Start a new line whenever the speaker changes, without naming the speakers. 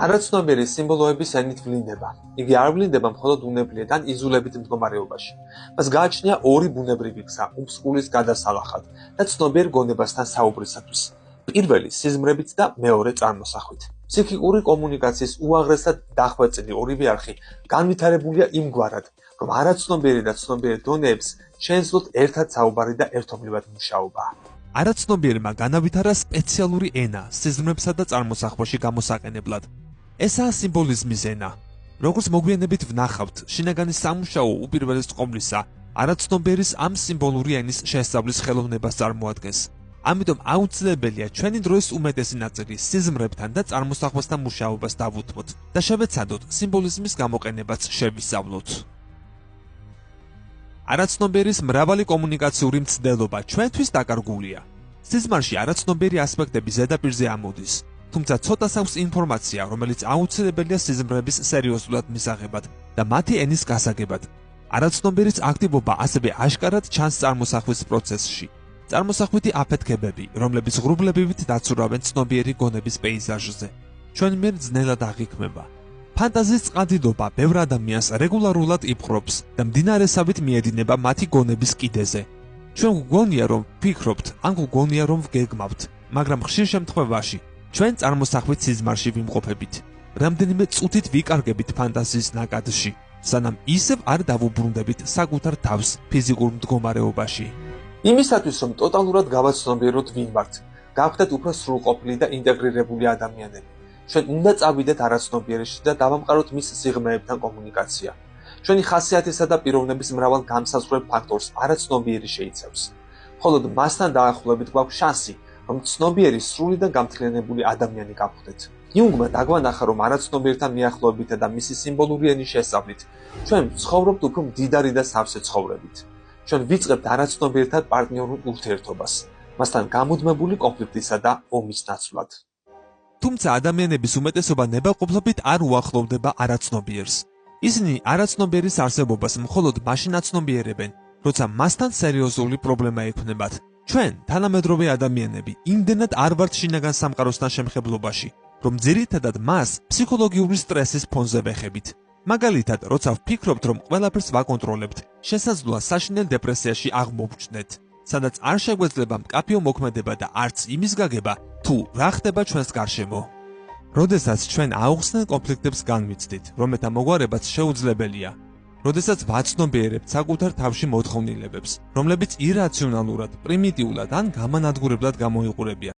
არაცნობიერი სიმბოლოების ენით ვლინდება. იგი არ ვლინდება მხოლოდ უნებლიეთ ან იზოლებით მდგომარეობაში. მას გააჩნია ორი ბუნებრივი გზა უმსხვილის გადასალახად და ცნობიერ გონებასთან საუბრისათვის. პირველი სიზმრებით და მეორე წარმოსახვით. ფსიქიკური კომუნიკაციის უაღრესად დახვეწილი ორივე არხი განვითარებულია იმგვარად, რომ არაცნობიერი და ცნობიერი დონეებს შეეძლოთ ერთად საუბარი და ერთობლივად მუშაობა.
არაცნობიერმა განავითარა სპეციალური ენა სიზმრებსა და წარმოსახვაში გამოსაყენებლად. ესაა სიმბოლიზმის ენა. როგორც მოგვიანებით ვნახავთ, შინაგანი სამუშაო უპირველეს ყოვლისა არაცნობიერის ამ სიმბოლური ენის შესწავლის ხელოვნებას წარმოადგენს. ამიტომ აუცილებელია ჩვენი დროის უმეტესი ნაწილი სიზმრებთან და წარმოსახვასთან მუშაობას დავუთმოთ და შევეცადოთ სიმბოლიზმის გამოყენებაც შევისწავლოთ. არაცნობიერის მრავალი კომუნიკაციური მცდელობა ჩვენთვის დაკარგულია. სიზმარში არაცნობიერი ასპექტები ზედაპირზე ამოდის, თუმცა ცოტას აქვს ინფორმაცია, რომელიც აუცილებელია სიზმრების სერიოზულად მისაღებად და მათი ენის გასაგებად. არაცნობიერის აქტივობა ასევე აშკარად ჩანს წარმოსახვის პროცესში. წარმოსახვითი აფეთქებები, რომლებიც ღრუბლებივით დაცურავენ ცნობიერი გონების პეიზაჟზე, ჩვენ მიერ ძნელად აღიქმება. ფანტაზიის წყალდიდობა ბევრ ადამიანს რეგულარულად იპყრობს და მდინარესავით მიედინება მათი გონების კიდეზე. ჩვენ გვგონია, რომ ვფიქრობთ, ან გვგონია, რომ ვგეგმავთ, მაგრამ ხშირ შემთხვევაში ჩვენ წარმოსახვით სიზმარში ვიმყოფებით. რამდენიმე წუთით ვიკარგებით ფანტაზიის ნაკადში, სანამ ისევ არ დავუბრუნდებით საკუთარ თავს ფიზიკურ მდგომარეობაში.
იმისათვის, რომ ტოტალურად გავაცნობიეროთ ვინ ვართ, გავხდეთ უფრო სრულყოფილი და ინტეგრირებული ადამიანები. ჩვენ უნდა წავიდეთ არაცნობიერში და დავამყაროთ მის სიღრმეებთან კომუნიკაცია. ჩვენი ხასიათისა და პიროვნების მრავალ განსაზღვრებ ფაქტორს არაცნობიერი შეიცავს. მხოლოდ მასთან დაახლოებით გვაქვს შანსი, რომ ცნობიერი სრული და გამთლიანებული ადამიანი გავხდეთ. იუნგმა დაგვანახა, რომ არაცნობიერთან მიახლოებით და მისი სიმბოლური ენის შესწავლით, ჩვენ ცხოვრობთ უფრო მდიდარი და სავსე ცხოვრებით. ჩვენ ვიწყებთ არაცნობიერთან პარტნიორულ ურთიერთობას, მასთან გამუდმებული კონფლიქტისა და ომის ნაცვლად.
თუმცა ადამიანების უმეტესობა ნებაყოფლობით არ უახლოვდება არაცნობიერს. ისინი არაცნობიერის არსებობას მხოლოდ მაშინ აცნობიერებენ, როცა მასთან სერიოზული პრობლემა ექნებათ. ჩვენ, თანამედროვე ადამიანები, იმდენად არ ვართ შინაგან სამყაროსთან შემხებლობაში, რომ ძირითადად მას ფსიქოლოგიური სტრესის ფონზე ვეხებით. მაგალითად, როცა ვფიქრობთ, რომ ყველაფერს ვაკონტროლებთ, შესაძლოა საშინელ დეპრესიაში აღმოვჩნდეთ, სადაც არ შეგვეძლება მკაფიო მოქმედება და არც იმის გაგება, თუ რა ხდება ჩვენს გარშემო. როდესაც ჩვენ აუხსნელ კონფლიქტებს განვიცდით, რომელთა მოგვარებაც შეუძლებელია, როდესაც ვაცნობიერებთ საკუთარ თავში მოთხოვნილებებს, რომლებიც ირაციონალურად, პრიმიტიულად ან გამანადგურებლად გამოიყურებიან.